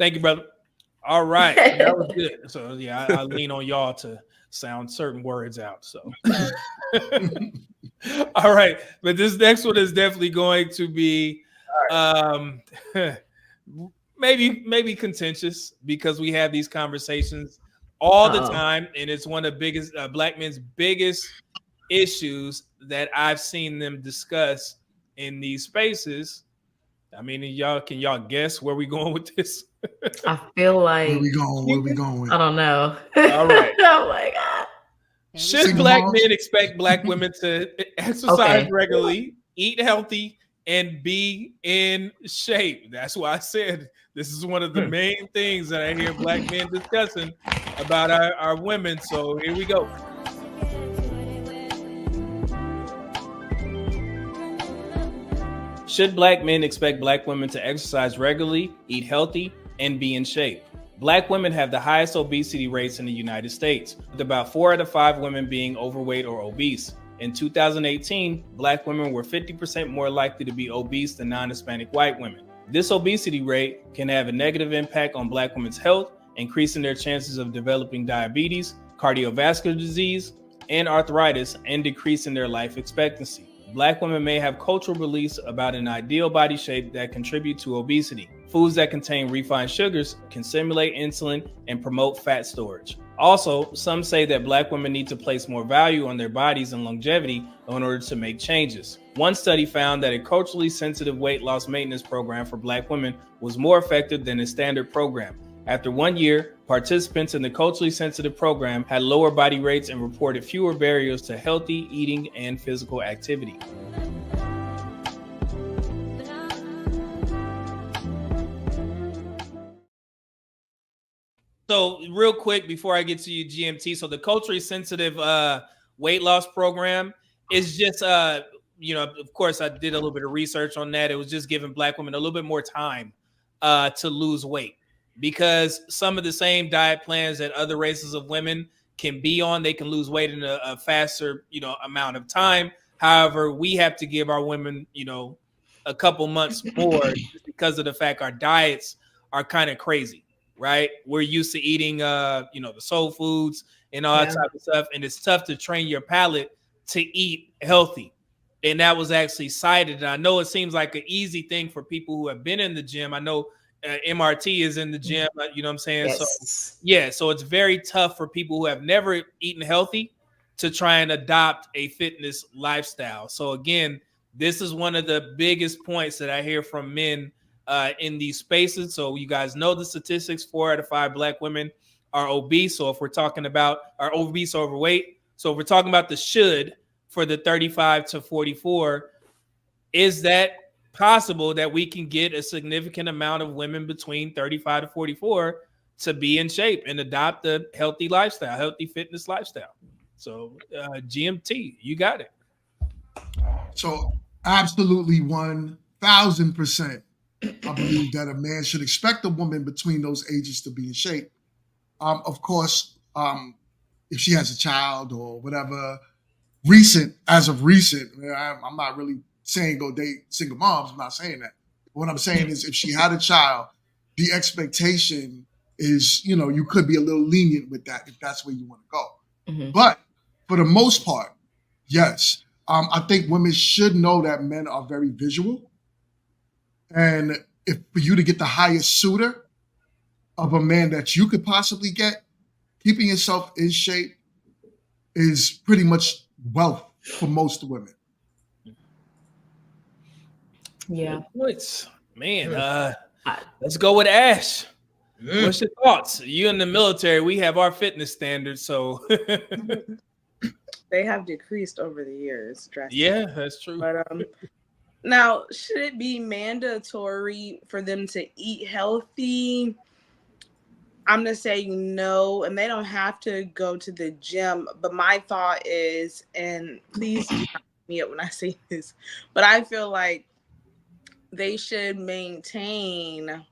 Thank you, brother. All right, that was good. So yeah, I lean on y'all to sound certain words out. So, all right, but this next one is definitely going to be um, maybe contentious because we have these conversations all the Oh. time, and it's one of the biggest black men's biggest issues that I've seen them discuss in these spaces. I mean, y'all guess where we going with this? I feel Where we like going? Where we going? I don't know. All right. Oh my god. Should Single black moms? men expect black women to exercise Okay. regularly, eat healthy, and be in shape? That's why I said this is one of the main things that I hear black men discussing about our women. So here we go. Should black men expect black women to exercise regularly, eat healthy, and be in shape? Black women have the highest obesity rates in the United States, with about 4 out of 5 women being overweight or obese. In 2018, black women were 50% more likely to be obese than non-Hispanic white women. This obesity rate can have a negative impact on black women's health, increasing their chances of developing diabetes, cardiovascular disease, and arthritis, and decreasing their life expectancy. Black women may have cultural beliefs about an ideal body shape that contribute to obesity. Foods that contain refined sugars can stimulate insulin and promote fat storage. Also, some say that black women need to place more value on their bodies and longevity in order to make changes. One study found that a culturally sensitive weight loss maintenance program for black women was more effective than a standard program. After 1 year, participants in the culturally sensitive program had lower body rates and reported fewer barriers to healthy eating and physical activity. So real quick before I get to you, GMT, so the culturally sensitive weight loss program is just, of course, I did a little bit of research on that. It was just giving black women a little bit more time to lose weight, because some of the same diet plans that other races of women can be on, they can lose weight in a faster, amount of time. However, we have to give our women, a couple months more just because of the fact our diets are kind of crazy, right? We're used to eating, the soul foods and all that type of stuff. And it's tough to train your palate to eat healthy. And that was actually cited. And I know it seems like an easy thing for people who have been in the gym. I know MRT is in the gym, you know what I'm saying? Yes. So yeah, so it's very tough for people who have never eaten healthy to try and adopt a fitness lifestyle. So again, this is one of the biggest points that I hear from men in these spaces. So you guys know the statistics: 4 out of 5 black women are obese. So if we're talking about are obese or overweight, so if we're talking about the should for the 35 to 44, is that possible that we can get a significant amount of women between 35 to 44 to be in shape and adopt a healthy lifestyle, healthy fitness lifestyle? So GMT, you got it. So absolutely 1,000%. I believe that a man should expect a woman between those ages to be in shape. Of course, if she has a child or whatever, as of recent, I'm not really saying go date single moms. I'm not saying that. What I'm saying is if she had a child, the expectation is, you could be a little lenient with that if that's where you want to go. Mm-hmm. But for the most part, yes. I think women should know that men are very visual. And if for you to get the highest suitor of a man that you could possibly get, keeping yourself in shape is pretty much wealth for most women. Yeah. Points, man. Let's go with Ash. What's your thoughts? You in the military, we have our fitness standards, so they have decreased over the years drastically. Yeah, that's true. But now, should it be mandatory for them to eat healthy? I'm going to say no, and they don't have to go to the gym. But my thought is, and please do not beat me up when I say this, but I feel like they should maintain,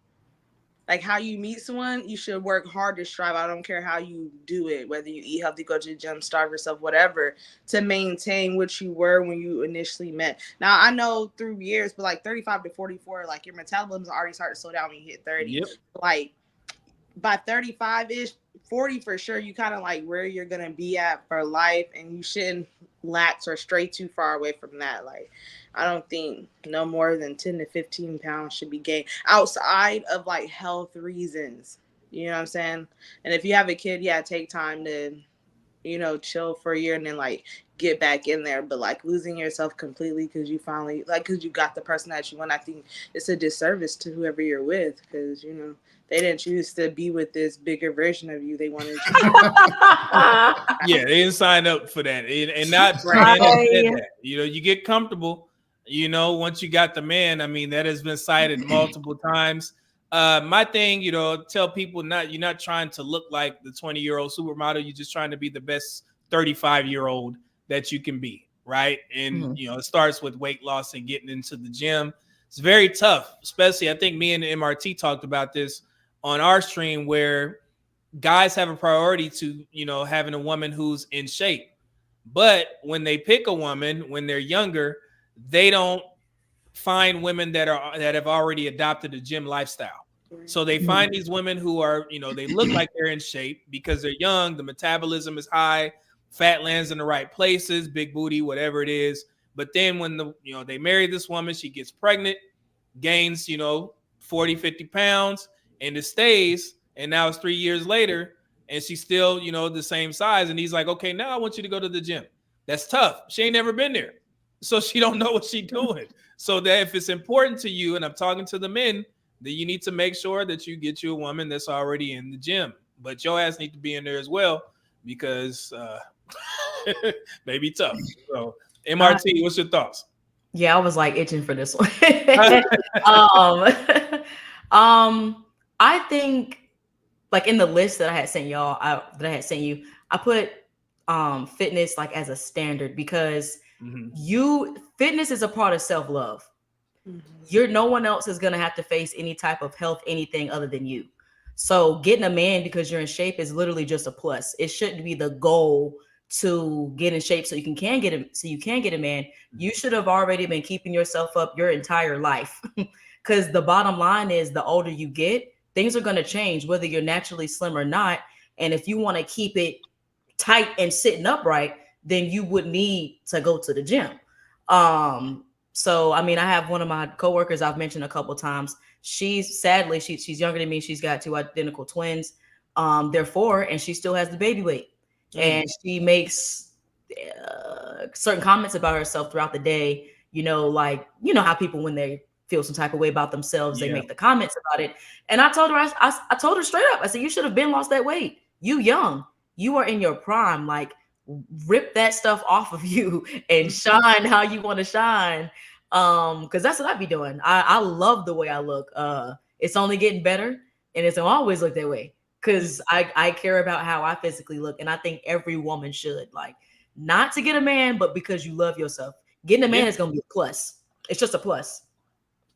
like how you meet someone, you should work hard to strive. I don't care how you do it, whether you eat healthy, go to the gym, starve yourself, whatever, to maintain what you were when you initially met. Now, I know through years, but like 35 to 44, like your metabolism already started to slow down when you hit 30. Yep. Like by 35-ish, 40 for sure, you kind of like where you're going to be at for life, and you shouldn't lax or stray too far away from that. Like, I don't think no more than 10 to 15 pounds should be gained outside of like health reasons. You know what I'm saying? And if you have a kid, yeah, take time to, you know, chill for a year and then like get back in there. But like losing yourself completely because you finally, like, because you got the person that you want, I think it's a disservice to whoever you're with, because, you know, they didn't choose to be with this bigger version of you. They wanted to. Yeah, they didn't sign up for that. And not Right. that. You know, you get comfortable, you know, once you got the man. I mean, that has been cited multiple times. My thing, you know, tell people you're not trying to look like the 20-year-old supermodel. You're just trying to be the best 35-year-old that you can be, right? And you know, it starts with weight loss and getting into the gym. It's very tough, especially I think me and MRT talked about this on our stream, where guys have a priority to, you know, having a woman who's in shape. But when they pick a woman when they're younger, they don't find women that have already adopted a gym lifestyle. So they find these women who are, you know, they look like they're in shape because they're young, the metabolism is high, fat lands in the right places, big booty, whatever it is. But then when they marry this woman, she gets pregnant, gains, you know, 40, 50 pounds, and it stays. And now it's 3 years later and she's still, you know, the same size. And he's like, okay, now I want you to go to the gym. That's tough. She ain't never been there. So she don't know what she's doing. So that if it's important to you, and I'm talking to the men, then you need to make sure that you get you a woman that's already in the gym. But your ass need to be in there as well, because may be tough. So MRT, what's your thoughts? Yeah, I was like itching for this one. I think like in the list that I had sent y'all, I put fitness like as a standard, because fitness is a part of self-love. No one else is gonna have to face any type of health, anything other than you. So getting a man because you're in shape is literally just a plus. It shouldn't be the goal to get in shape so you can get a man. You should have already been keeping yourself up your entire life. Because the bottom line is, the older you get, things are going to change, whether you're naturally slim or not. And if you want to keep it tight and sitting upright, then you would need to go to the gym. So, I mean, I have one of my coworkers I've mentioned a couple of times. She's younger than me. She's got 2 identical twins. They're 4, and she still has the baby weight. And she makes certain comments about herself throughout the day. You know, like, you know how people, when they feel some type of way about themselves, they make the comments about it. And I told her, I told her straight up, I said, you should have been lost that weight. You young, you are in your prime. Like, rip that stuff off of you and shine how you want to shine. Because that's what I be doing. I love the way I look. It's only getting better, and it's always look that way, because I care about how I physically look. And I think every woman should, like, not to get a man, but because you love yourself. Getting a man is going to be a plus. It's just a plus.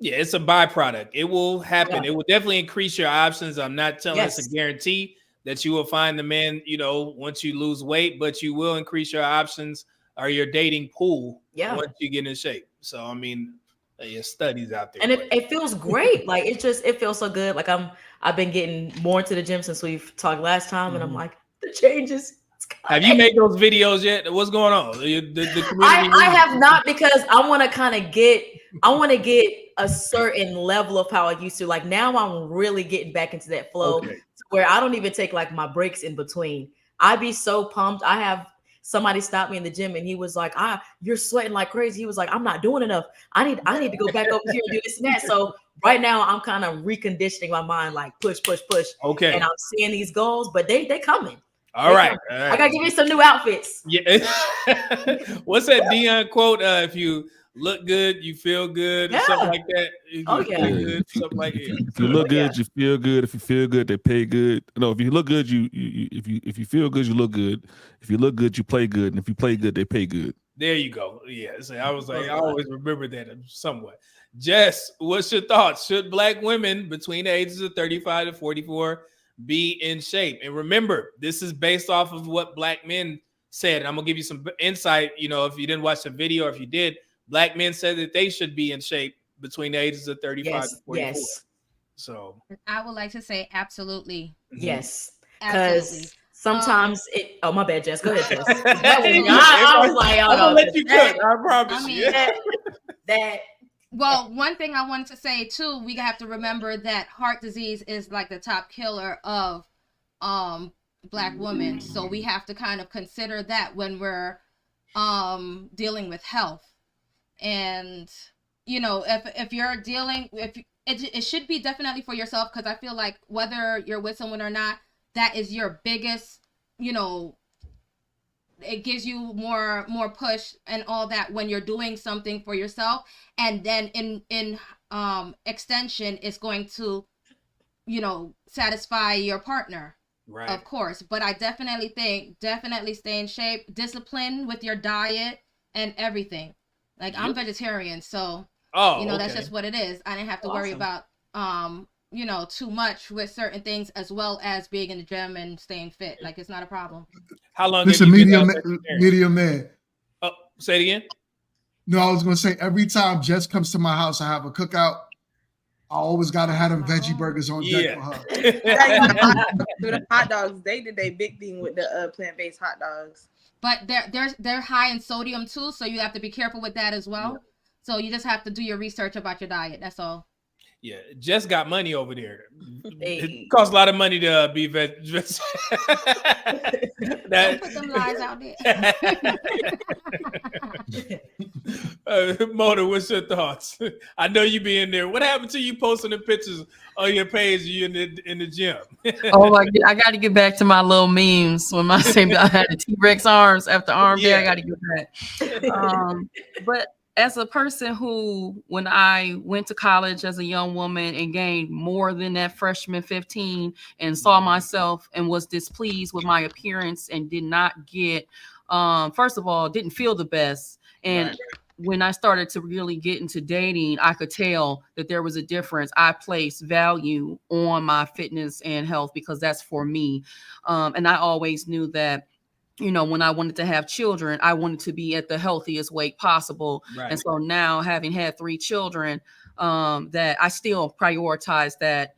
Yeah, it's a byproduct. It will happen. Yeah. It will definitely increase your options. I'm not telling us a guarantee that you will find the man, you know, once you lose weight, but you will increase your options or your dating pool once you get in shape. So, I mean, there's studies out there. And it feels great. Like, it feels so good. Like, I've been getting more into the gym since we've talked last time. And I'm like, the changes. Have you made those videos yet? What's going on? The community I have not, because I want to get a certain level of how I used to. Like, now I'm really getting back into that flow where I don't even take like my breaks in between. I'd be so pumped. I have somebody stop me in the gym and he was like, you're sweating like crazy. He was like, I'm not doing enough. I need to go back over here and do this and that. So right now I'm kind of reconditioning my mind, like push. Okay. And I'm seeing these goals, but they coming. All right. I gotta give you some new outfits. Yeah. What's that Dion quote? If you look good, you feel good, or something like that. Something like that. If you look good, you feel good. If you feel good, they pay good. No, if you look good, if you feel good, you look good. If you look good, you play good. And if you play good, they pay good. There you go. Yeah. So I was like, I always remember that somewhat. Jess, what's your thoughts? Should Black women between the ages of 35 to 44 be in shape? And remember, this is based off of what Black men said. And I'm gonna give you some insight. You know, if you didn't watch the video, or if you did, Black men said that they should be in shape between the ages of 35 to 44. So I would like to say absolutely. Yes, Absolutely. because sometimes it. Oh, my bad, Jess. Go ahead, Jess. I I was like, I'm gonna let you cook. I promise I mean, you. that. Well, one thing I wanted to say too, we have to remember that heart disease is like the top killer of Black women. So we have to kind of consider that when we're dealing with health. And you know, if you're dealing, if it should be definitely for yourself, because I feel like whether you're with someone or not, that is your biggest, you know, it gives you more push and all that when you're doing something for yourself, and then in extension it's going to, you know, satisfy your partner, Right. of course. But I definitely think stay in shape, discipline with your diet and everything. Like, I'm vegetarian, so you know, that's just what it is. I didn't have to worry about you know, too much with certain things, as well as being in the gym and staying fit. Like, it's not a problem. How long Listen, have you been medium man. Oh, say it again. No, I was going to say, every time Jess comes to my house, I have a cookout. I always got to have them veggie burgers on deck for her. The hot dogs, they did a big thing with the plant-based hot dogs. But they're high in sodium too, so you have to be careful with that as well. Yeah. So you just have to do your research about your diet. That's all. Yeah, Jess got money over there. It costs a lot of money to be Don't put them lies out there. Mona, what's your thoughts? I know you be in there. What happened to you posting the pictures on your page? You in the gym? Oh, I got to get back to my little memes when I say I had the T-Rex arms after arm day. I got to get back. But as a person who, when I went to college as a young woman and gained more than that freshman 15 and saw myself and was displeased with my appearance and did not get, first of all, didn't feel the best. And when I started to really get into dating, I could tell that there was a difference. I place value on my fitness and health because that's for me. And I always knew that, you know, when I wanted to have children, I wanted to be at the healthiest weight possible. Right. And so now, having had 3 children, that I still prioritize that.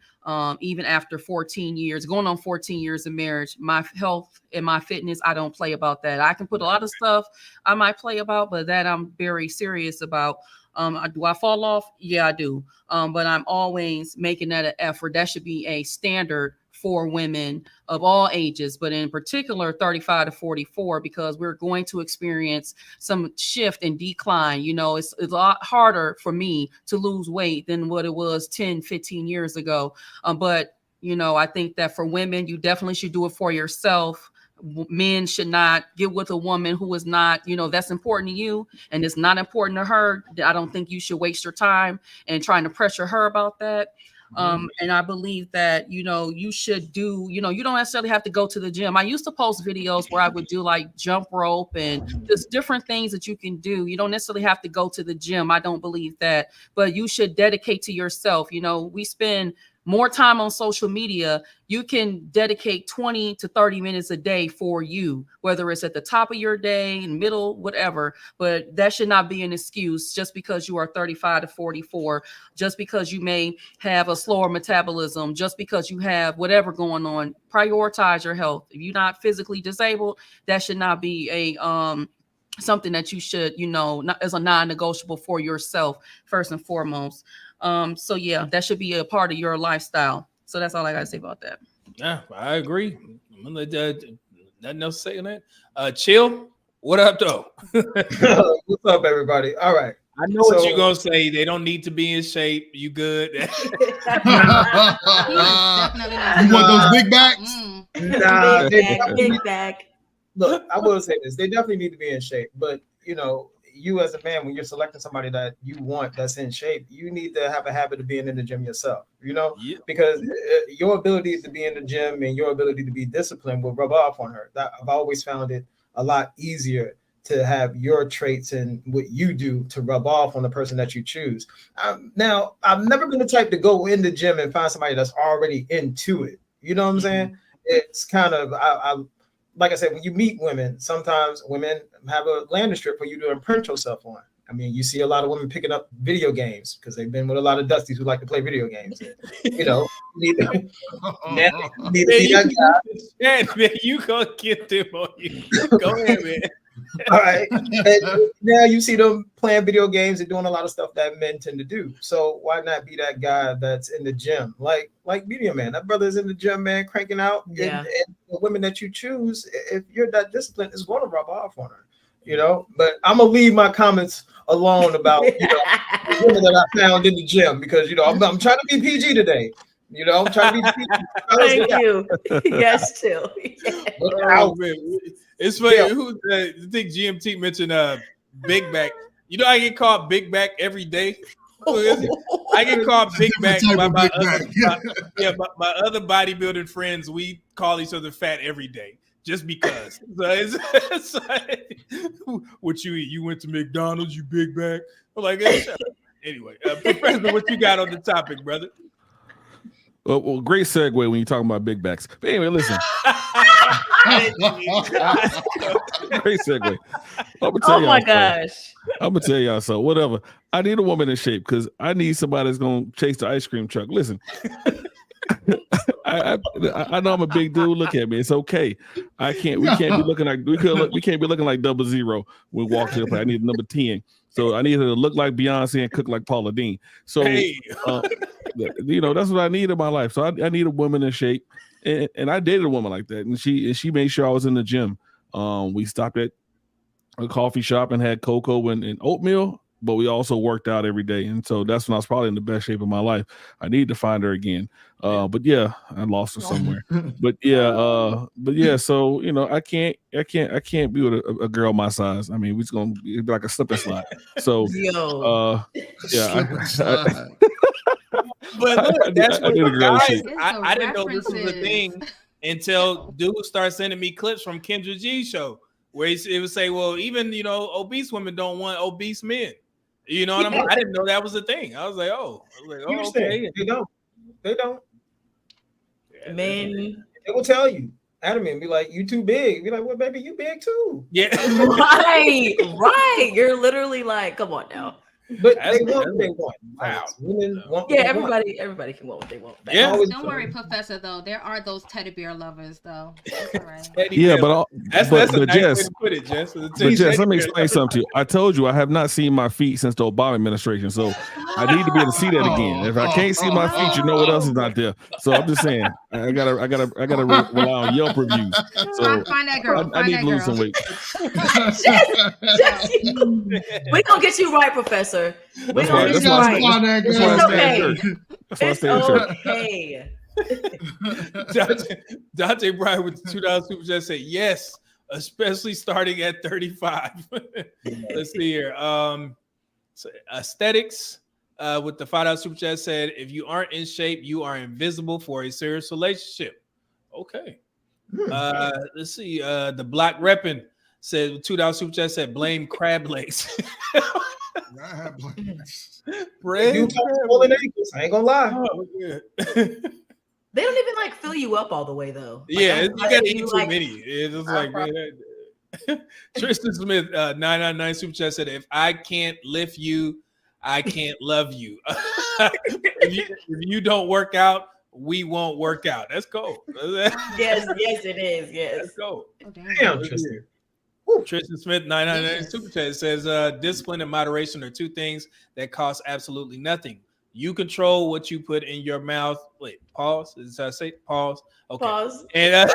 Even after 14 years, going on 14 years of marriage, my health and my fitness, I don't play about that. I can put a lot of stuff I might play about, but that I'm very serious about. Do I fall off? Yeah, I do. But I'm always making that an effort. That should be a standard for women of all ages, but in particular 35 to 44, because we're going to experience some shift and decline. You know, it's a lot harder for me to lose weight than what it was 10, 15 years ago. But, you know, I think that for women, you definitely should do it for yourself. Men should not get with a woman who is not, you know, that's important to you and it's not important to her. I don't think you should waste your time and trying to pressure her about that. And I believe that, you know, you should do, you know, you don't necessarily have to go to the gym. I used to post videos where I would do like jump rope and just different things that you can do. You don't necessarily have to go to the gym. I don't believe that, but you should dedicate to yourself. You know, we spend more time on social media. You can dedicate 20 to 30 minutes a day for you, whether it's at the top of your day, middle, whatever. But that should not be an excuse just because you are 35 to 44, just because you may have a slower metabolism, just because you have whatever going on. Prioritize your health. If you're not physically disabled, that should not be a something that you should, you know, not as a non-negotiable for yourself, first and foremost. So yeah, that should be a part of your lifestyle. So that's all I gotta say about that. Yeah, I agree. I'm gonna let nothing else to say on that. Chill. What up, though? What's up, everybody? All right. I know what you're gonna say. They don't need to be in shape. You good? You want those big backs? Nah, big back. Look, I will say this: they definitely need to be in shape. But you know, you as a man, when you're selecting somebody that you want that's in shape, you need to have a habit of being in the gym yourself. You know, because your ability to be in the gym and your ability to be disciplined will rub off on her. I've always found it a lot easier to have your traits and what you do to rub off on the person that you choose. Now, I've never been the type to go in the gym and find somebody that's already into it. You know what I'm saying? It's kind of, I like I said, when you meet women, sometimes women have a landing strip for you to imprint yourself on. I mean, you see a lot of women picking up video games because they've been with a lot of dusties who like to play video games. You know, need to see that guy. Man, you gonna get them on you. Go ahead, man. All right. And now you see them playing video games and doing a lot of stuff that men tend to do. So why not be that guy that's in the gym? Like Media Man. That brother's in the gym, man, cranking out. Yeah. And the women that you choose, if you're that disciplined, is going to rub off on her. You know, but I'm gonna leave my comments alone about the women that I found in the gym because I'm trying to be PG today. I'm trying to be PG. Thank you. Yes, too. Oh, man. It's funny. I think GMT mentioned Big Back. You know, I get called Big Back every day. I get called Big Back by my other bodybuilding friends. We call each other fat every day. Just because. It's like, what you eat? You went to McDonald's, you big back? I'm like, hey, anyway, Professor, what you got on the topic, brother? Well, great segue when you're talking about big backs. But anyway, listen. Great segue. Oh my gosh. I'm gonna tell y'all so. Whatever. I need a woman in shape because I need somebody that's gonna chase the ice cream truck. Listen. I know I'm a big dude. Look at me. It's okay. We can't be looking like 00 when we walk to the play. I need number 10. So I need her to look like Beyonce and cook like Paula Deen. So that's what I need in my life. So I need a woman in shape. And I dated a woman like that. And she made sure I was in the gym. We stopped at a coffee shop and had cocoa and oatmeal. But we also worked out every day, and so that's when I was probably in the best shape of my life. I need to find her again, but yeah, I lost her somewhere. But yeah, so I can't be with a girl my size. I mean, we're gonna be like a slip and slide. So But look, that's what guys. I didn't know this was a thing until dudes start sending me clips from Kendra G's show where it would say, well, even obese women don't want obese men. You know what I mean? I didn't know that was a thing. I was like, okay. They don't. Men. They will tell you. Adam and be like, you too big. Be like, well, baby, you big too. Yeah. Right. You're literally like, come on now. But they want what they want. Wow. Women want everybody can want what they want. Yeah. Don't worry, Professor, though. There are those teddy bear lovers, though. That's all right. That's a nice way to put it, Jess. But Jess, let me explain something to you. I told you I have not seen my feet since the Obama administration, so I need to be able to see that again. If I can't see my feet, you know what else is not there. So I'm just saying, I gotta rely on Yelp reviews. So find that girl. I need to lose some weight. We're gonna get you right, Professor. That's why I stay in church. Okay. Dante Bryan with the $2 super chat said yes, especially starting at 35. Let's see here. So aesthetics with the $5 super chat said if you aren't in shape, you are invisible for a serious relationship. Okay. Let's see. The Black Reppin said $2 super chat said blame crab legs. I have I ain't gonna lie. Oh, yeah. They don't even like fill you up all the way though. Yeah, you gotta eat too many. It's just like Tristan Smith 999 super chat said if I can't lift you, I can't love you. if you don't work out, we won't work out. That's cool. Yes, it is. Yes. Let's go. Oh, damn. Tristan. Tristan Smith 999 super chat says discipline and moderation are two things that cost absolutely nothing. You control what you put in your mouth. Wait, pause. Did I say pause? Okay. Pause. And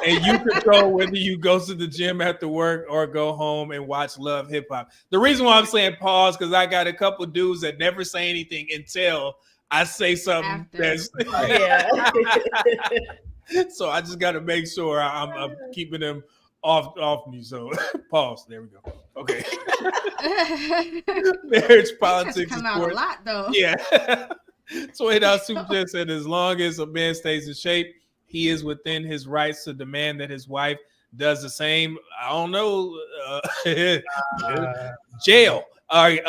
you control whether you go to the gym after work or go home and watch Love Hip Hop. The reason why I'm saying pause because I got a couple dudes that never say anything until I say something. That's so I just got to make sure I'm keeping them off me. So pause. There we go. Okay. Marriage, politics, come out a lot though. Yeah. So Super Chat said as long as a man stays in shape, he is within his rights to demand that his wife does the same. I don't know. Jail. All right.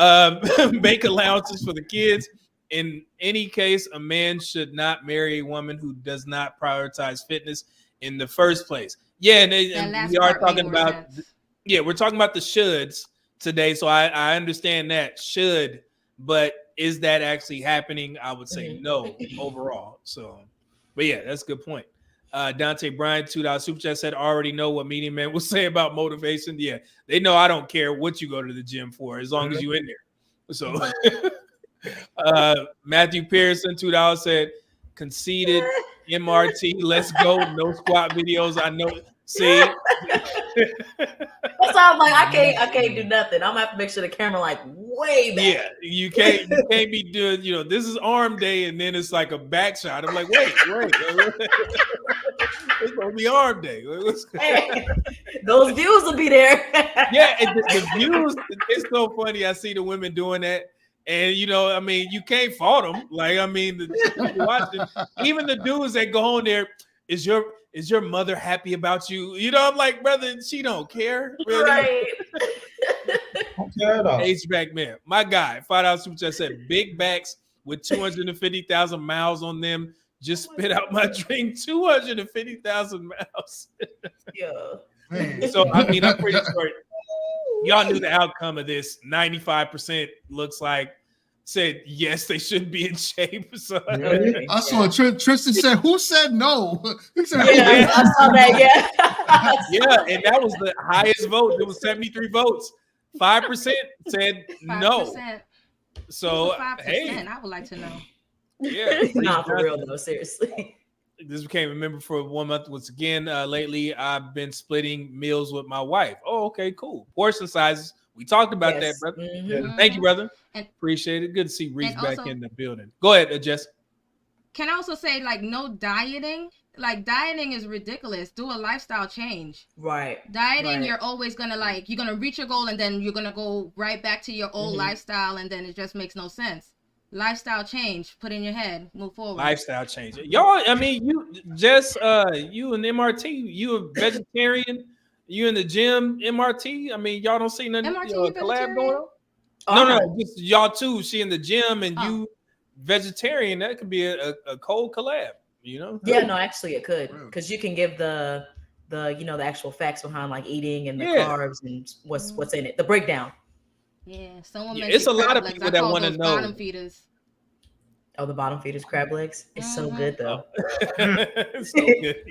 Make allowances for the kids. In any case, a man should not marry a woman who does not prioritize fitness in the first place. Yeah, and we are talking about. Yeah, we're talking about the shoulds today. So I understand that should, but is that actually happening? I would say no overall. So, but yeah, that's a good point. Dante Bryan, $2 super chat said, already know what medium men will say about motivation. Yeah, they know I don't care what you go to the gym for as long as you in there. So Matthew Pearson, $2 said, conceded MRT, let's go. No squat videos. I know. See, that's why I'm like, I can't do nothing. I'm gonna have to make sure the camera like way back. Yeah, you can't be doing, this is arm day and then it's like a back shot. I'm like, wait. It's gonna be arm day. Hey, those views will be there. Yeah, and the views, it's so funny. I see the women doing that. And you can't fault them. Like, the watching, even the dudes that go on there, is your mother happy about you? I'm like, brother, she don't care. Really. Right. H-back man. My guy, $5 super chat said, big backs with 250,000 miles on them. Just spit out my drink. 250,000 miles. Yeah. So, I'm pretty sure y'all knew the outcome of this. 95% looks like said yes, they should be in shape. So I saw Tristan said, "Who said no?" He said, yeah, I saw that. Yeah, and that was the highest vote. It was 73 votes. 5% said 5%. no. So 5%, hey, I would like to know. Yeah, not for real though. Seriously. This became a member for 1 month. Once again, lately I've been splitting meals with my wife. Oh, okay, cool. Portion sizes. We talked about that, brother. Mm-hmm. Thank you, brother. And, appreciate it. Good to see Reese back also, in the building. Go ahead, Jess. Can I also say, like, no dieting? Like, dieting is ridiculous. Do a lifestyle change. Right. Dieting, you're always gonna you're gonna reach your goal and then you're gonna go right back to your old lifestyle, and then it just makes no sense. Lifestyle change, put in your head, move forward. Lifestyle change. Y'all, you just you and MRT, you a vegetarian, you in the gym, MRT. Y'all don't see nothing collab going on? No, just y'all two. She in the gym and you vegetarian. That could be a cold collab, Yeah, no, actually it could, because you can give the the actual facts behind like eating and the carbs and what's in it, the breakdown. Yeah, someone it's a lot of people that want to know. Bottom feeders. Oh, the bottom feeders, crab legs. It's so good though. It's so good.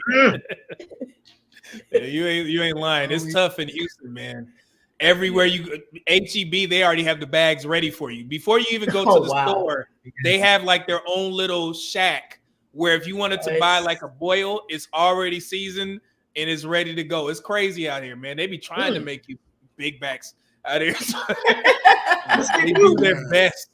Yeah, you ain't lying. It's tough in Houston, man. Everywhere you HEB, they already have the bags ready for you. Before you even go to the store, they have like their own little shack where if you wanted to buy like a boil, it's already seasoned and it's ready to go. It's crazy out here, man. They be trying to make you big backs out here. They do their best.